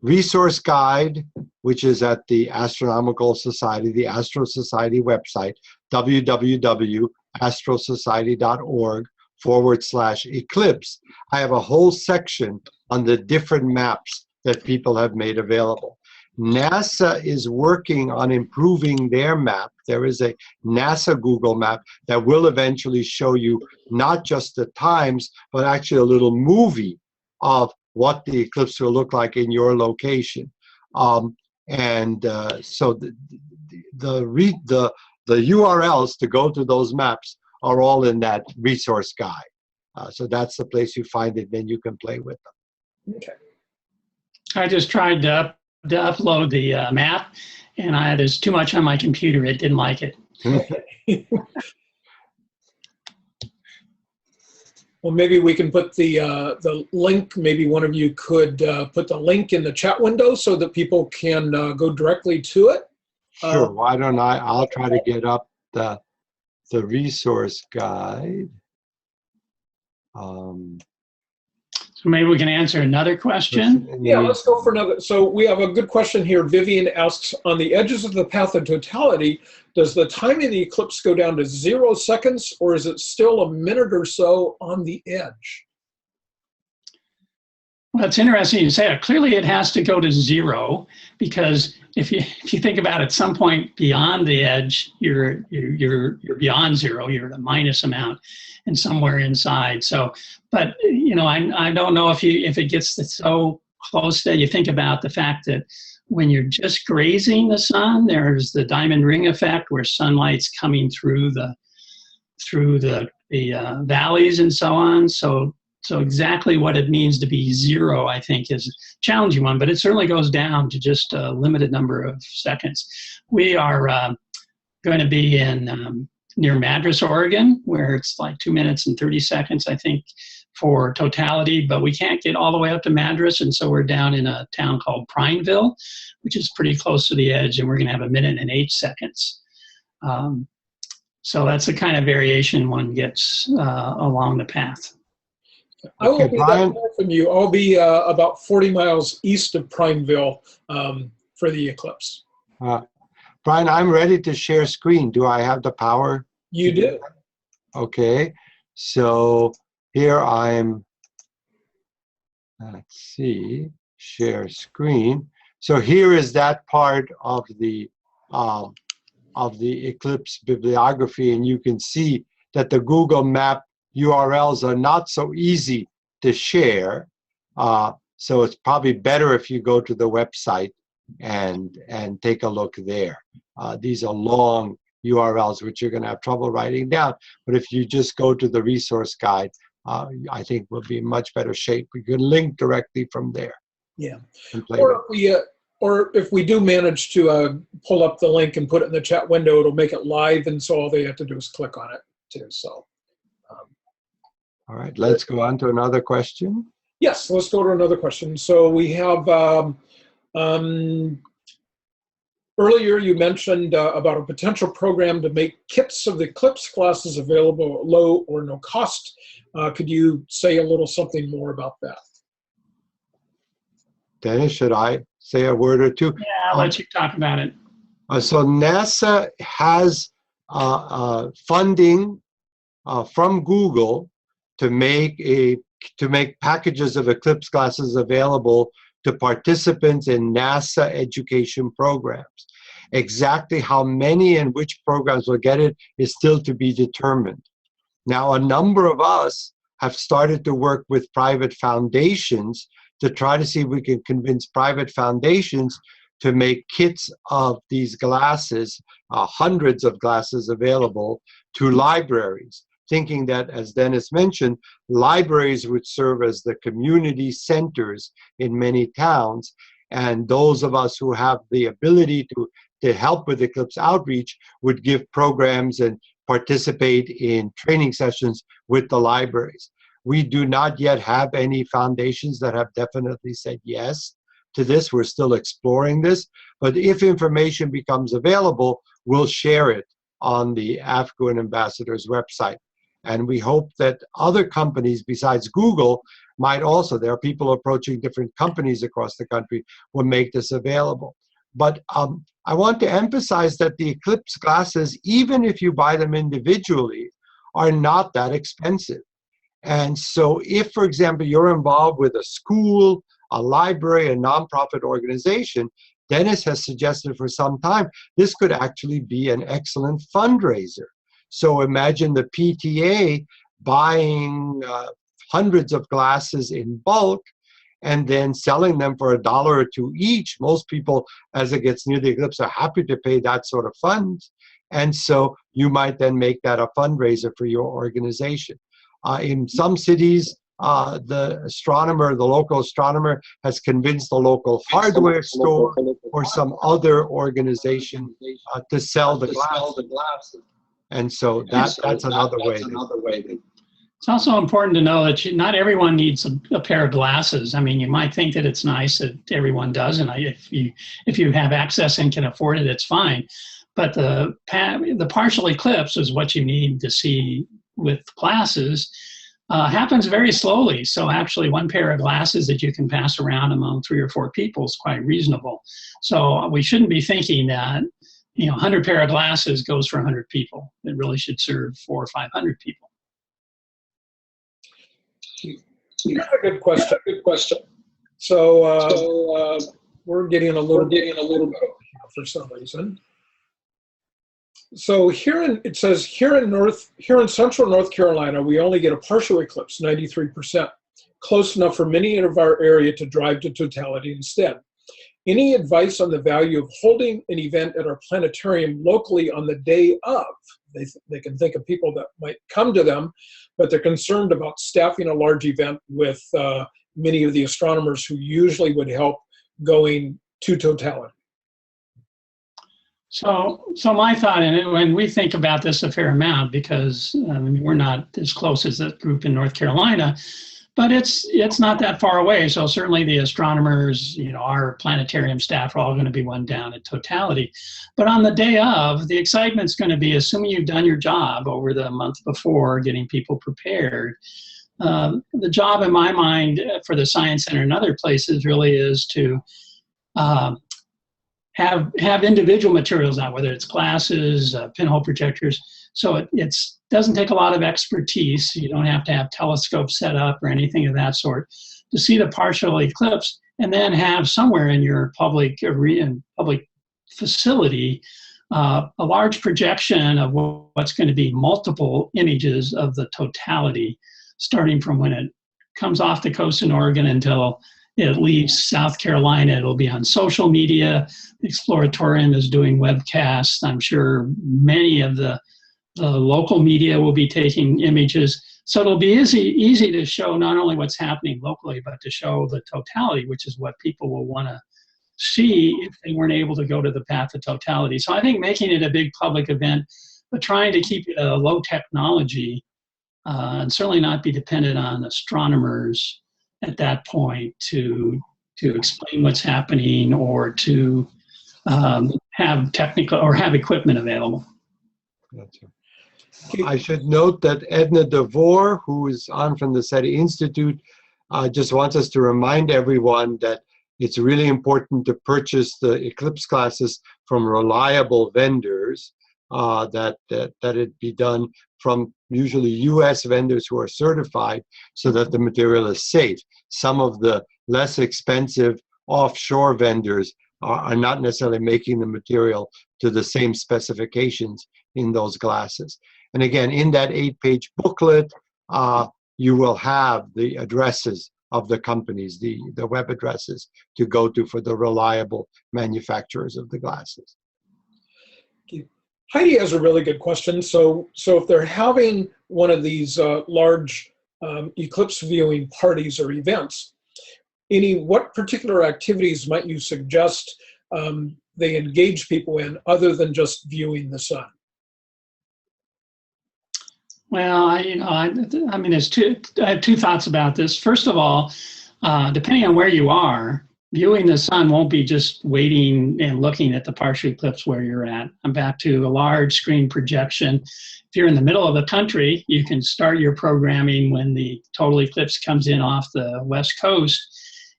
resource guide, which is at the Astronomical Society, the Astro Society website, www.astrosociety.org/eclipse, I have a whole section on the different maps that people have made available. NASA is working on improving their map. There is a NASA Google map that will eventually show you not just the times, but actually a little movie of what the eclipse will look like in your location. So the URLs to go to those maps are all in that resource guide. So that's the place you find it, then you can play with them. Okay. I just tried to upload the map, and there's too much on my computer. It didn't like it. Well, maybe we can put the link. Maybe one of you could put the link in the chat window so that people can go directly to it. Sure. Why don't I'll try to get up the resource guide. So maybe we can answer another question. Yeah, let's go for another. So we have a good question here. Vivian asks, on the edges of the path of totality, does the time of the eclipse go down to 0 seconds, or is it still a minute or so on the edge? Well, it's interesting you say that. Clearly it has to go to 0, because if you think about it, at some point beyond the edge, you're beyond 0, you're at a minus amount, and somewhere inside. So, but you know, I don't know if it gets so close that you think about the fact that when you're just grazing the sun, there's the diamond ring effect where sunlight's coming through the valleys and so on. So exactly what it means to be 0, I think, is a challenging one, but it certainly goes down to just a limited number of seconds. We are going to be in near Madras, Oregon, where it's like 2 minutes and 30 seconds, I think, for totality, but we can't get all the way up to Madras, and so we're down in a town called Prineville, which is pretty close to the edge, and we're going to have 1 minute and 8 seconds. So that's the kind of variation one gets along the path. I won't be that far from you. I'll be about 40 miles east of Prineville for the eclipse. Brian, I'm ready to share screen. Do I have the power? You do. Okay. So here I'm, let's see, share screen. So here is that part of the eclipse bibliography, and you can see that the Google Map URLs are not so easy to share. So it's probably better if you go to the website and take a look there. These are long URLs which you're going to have trouble writing down, but if you just go to the resource guide, I think we'll be in much better shape. We can link directly from there. Yeah. Or if we do manage to pull up the link and put it in the chat window, it'll make it live, and so all they have to do is click on it too. So. All right, let's go on to another question. Yes, let's go to another question. So we have, earlier you mentioned about a potential program to make kits of the Eclipse classes available at low or no cost. Could you say a little something more about that? Dennis, should I say a word or two? Yeah, I'll let you talk about it. So NASA has funding from Google to make packages of Eclipse classes available to participants in NASA education programs. Exactly how many and which programs will get it is still to be determined. Now, a number of us have started to work with private foundations to try to see if we can convince private foundations to make kits of these glasses, hundreds of glasses available to libraries, thinking that, as Dennis mentioned, libraries would serve as the community centers in many towns, and those of us who have the ability to help with Eclipse outreach would give programs and participate in training sessions with the libraries. We do not yet have any foundations that have definitely said yes to this. We're still exploring this, but if information becomes available, we'll share it on the Afghan Ambassador's website. And we hope that other companies besides Google might also, there are people approaching different companies across the country, will make this available. But I want to emphasize that the Eclipse glasses, even if you buy them individually, are not that expensive. And so if, for example, you're involved with a school, a library, a nonprofit organization, Dennis has suggested for some time, this could actually be an excellent fundraiser. So imagine the PTA buying hundreds of glasses in bulk and then selling them for $1 or $2 each. Most people, as it gets near the eclipse, are happy to pay that sort of funds. And so you might then make that a fundraiser for your organization. In some cities, the local astronomer has convinced the local hardware store or some other organization to sell the glasses. And so that's another way. It's also important to know that not everyone needs a pair of glasses. I mean, you might think that it's nice that everyone does, and if you have access and can afford it, it's fine. But the partial eclipse is what you need to see with glasses. Happens very slowly. So actually, one pair of glasses that you can pass around among 3 or 4 people is quite reasonable. So we shouldn't be thinking that 100 pair of glasses goes for 100 people. It really should serve 400 or 500 people. Yeah, good question. Good question. So we're getting a little bit for some reason. So it says here in central North Carolina, we only get a partial eclipse, 93%, close enough for many of our area to drive to totality instead. Any advice on the value of holding an event at our planetarium locally on the day of? They can think of people that might come to them, but they're concerned about staffing a large event with many of the astronomers who usually would help going to totality. So my thought in it, when we think about this a fair amount, because we're not as close as that group in North Carolina, but it's not that far away. So certainly the astronomers, our planetarium staff are all going to be one down at totality. But on the day of, the excitement's going to be, assuming you've done your job over the month before, getting people prepared. The job in my mind for the Science Center and other places really is to have individual materials out, whether it's glasses, pinhole projectors. So it doesn't take a lot of expertise. You don't have to have telescopes set up or anything of that sort to see the partial eclipse, and then have somewhere in your public facility a large projection of what's going to be multiple images of the totality, starting from when it comes off the coast in Oregon until it leaves South Carolina. It'll be on social media. The Exploratorium is doing webcasts. I'm sure many of the local media will be taking images. So it'll be easy to show not only what's happening locally, but to show the totality, which is what people will want to see if they weren't able to go to the path of totality. So I think making it a big public event, but trying to keep it a low technology, and certainly not be dependent on astronomers at that point to explain what's happening or to have technical or have equipment available. I should note that Edna DeVore, who is on from the SETI Institute, just wants us to remind everyone that it's really important to purchase the eclipse glasses from reliable vendors, that it be done from usually U.S. vendors who are certified so that the material is safe. Some of the less expensive offshore vendors are not necessarily making the material to the same specifications in those glasses. And again, in that 8-page booklet, you will have the addresses of the companies, the web addresses to go to for the reliable manufacturers of the glasses. Heidi has a really good question. So if they're having one of these large eclipse viewing parties or events, what particular activities might you suggest they engage people in other than just viewing the sun? Well, I have two thoughts about this. First of all, depending on where you are, viewing the sun won't be just waiting and looking at the partial eclipse where you're at. I'm back to a large screen projection. If you're in the middle of the country, you can start your programming when the total eclipse comes in off the West Coast,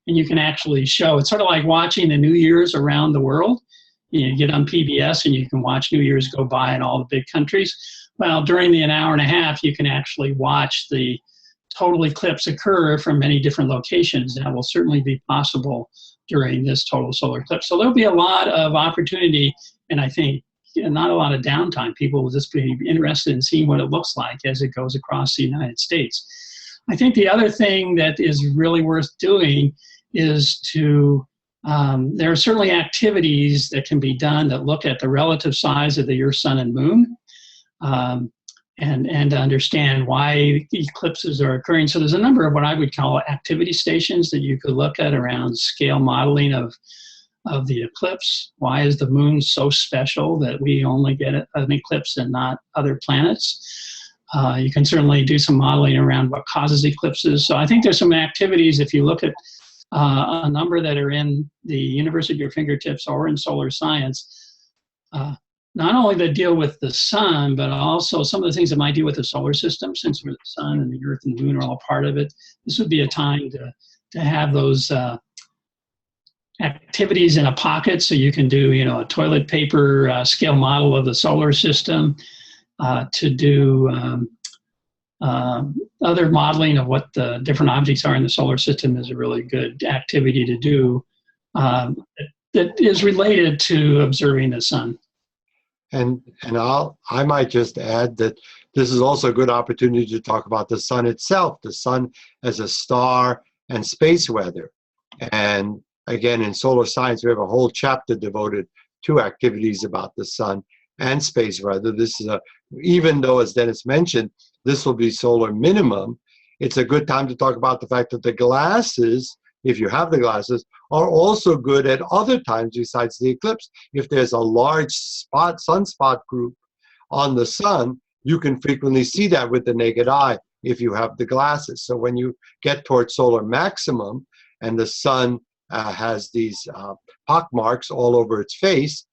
and you can actually show. It's sort of like watching the New Year's around the world. You get on PBS and you can watch New Year's go by in all the big countries. Well, during the an hour and a half, you can actually watch the total eclipse occur from many different locations. That will certainly be possible during this total solar eclipse. So there'll be a lot of opportunity, and I think not a lot of downtime. People will just be interested in seeing what it looks like as it goes across the United States. I think the other thing that is really worth doing is to, there are certainly activities that can be done that look at the relative size of the Earth, Sun, and Moon, and to understand why eclipses are occurring. So there's a number of what I would call activity stations that you could look at around scale modeling of the eclipse. Why is the moon so special that we only get an eclipse and not other planets? You can certainly do some modeling around what causes eclipses. So I think there's some activities, if you look at a number that are in the universe at your fingertips or in solar science, not only that deal with the sun, but also some of the things that might deal with the solar system, since the sun and the earth and the moon are all part of it. This would be a time to have those activities in a pocket, so you can do, you know, a toilet paper scale model of the solar system, to do other modeling of what the different objects are in the solar system is a really good activity to do, that is related to observing the sun. And I might just add that this is also a good opportunity to talk about the sun itself, the sun as a star and space weather. And again, in solar science, we have a whole chapter devoted to activities about the sun and space weather. This is even though, as Dennis mentioned, this will be solar minimum, it's a good time to talk about the fact that the glasses, if you have the glasses, are also good at other times besides the eclipse. If there's a large sunspot group on the sun, you can frequently see that with the naked eye if you have the glasses. So when you get towards solar maximum and the sun has these pock marks all over its face,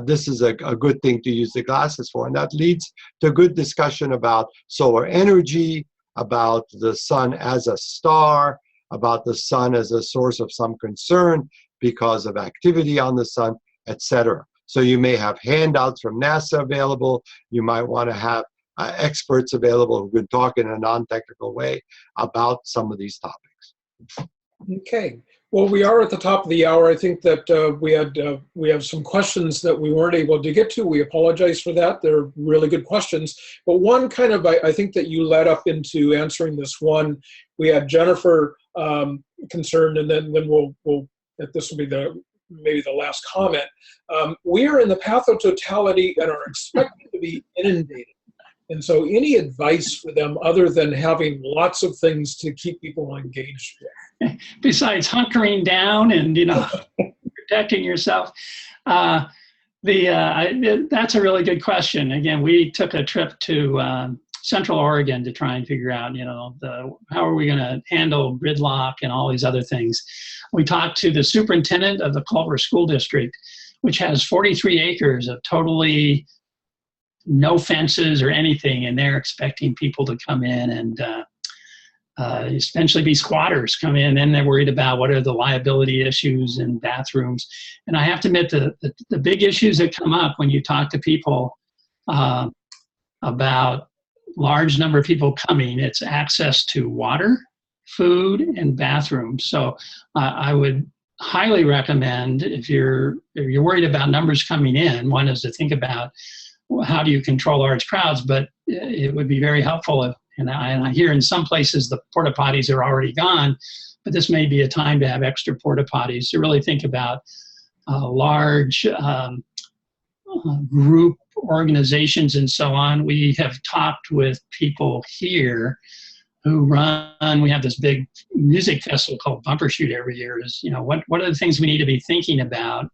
this is a good thing to use the glasses for. And that leads to good discussion about solar energy, about the sun as a star, about the sun as a source of some concern because of activity on the sun, etc. So you may have handouts from NASA available. You might want to have experts available who can talk in a non-technical way about some of these topics. Okay. Well, we are at the top of the hour. I think that we have some questions that we weren't able to get to. We apologize for that. They're really good questions. But one kind of, I think that you led up into answering this one. We had Jennifer concerned, and then we'll this will be maybe the last comment. We are in the path of totality and are expected to be inundated. And so any advice for them other than having lots of things to keep people engaged with? Besides hunkering down and, you know, protecting yourself. That's a really good question. Again, we took a trip to Central Oregon to try and figure out, you know, how are we going to handle gridlock and all these other things. We talked to the superintendent of the Culver School District, which has 43 acres of totally no fences or anything, and they're expecting people to come in and essentially be squatters, come in, and they're worried about what are the liability issues in bathrooms. And I have to admit the big issues that come up when you talk to people about large number of people coming, it's access to water, food, and bathrooms. So I would highly recommend, if you're worried about numbers coming in, one is to think about how do you control large crowds, but it would be very helpful if, and I hear in some places the porta potties are already gone, but this may be a time to have extra porta potties to really think about large group organizations and so on. We have talked with people here who we have this big music festival called Bumper Shoot every year. Is, you know, what are the things we need to be thinking about?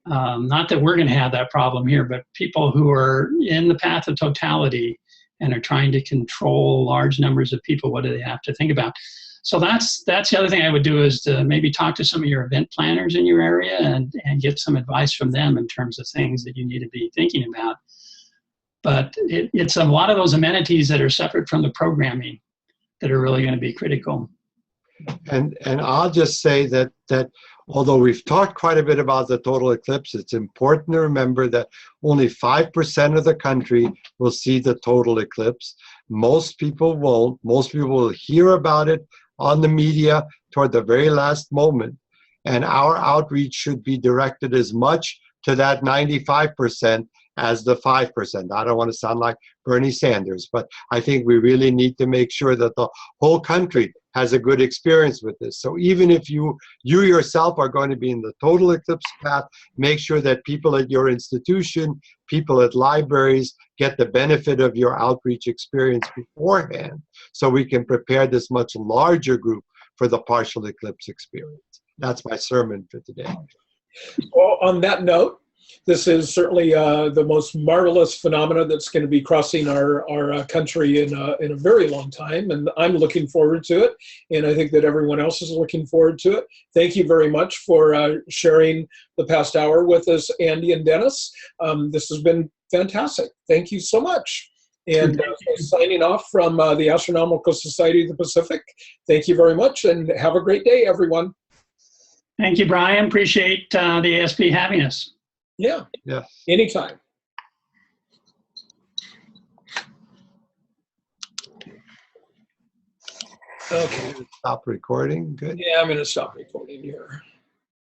Not that we're going to have that problem here, but people who are in the path of totality and are trying to control large numbers of people, what do they have to think about? So that's the other thing I would do, is to maybe talk to some of your event planners in your area and get some advice from them in terms of things that you need to be thinking about. But it's a lot of those amenities that are separate from the programming that are really going to be critical. And I'll just say that although we've talked quite a bit about the total eclipse, it's important to remember that only 5% of the country will see the total eclipse. Most people won't. Most people will hear about it on the media toward the very last moment. And our outreach should be directed as much to that 95% as the 5%. I don't want to sound like Bernie Sanders, but I think we really need to make sure that the whole country has a good experience with this. So even if you yourself are going to be in the total eclipse path, make sure that people at your institution, people at libraries, get the benefit of your outreach experience beforehand, so we can prepare this much larger group for the partial eclipse experience. That's my sermon for today. Well, on that note, This is certainly the most marvelous phenomena that's going to be crossing our country in a very long time, and I'm looking forward to it, and I think that everyone else is looking forward to it. Thank you very much for sharing the past hour with us, Andy and Dennis. This has been fantastic. Thank you so much. And signing off from the Astronomical Society of the Pacific, thank you very much, and have a great day, everyone. Thank you, Brian. Appreciate the ASP having us. Yeah. Yes. Anytime. Okay. Stop recording. Good. Yeah, I'm going to stop recording here.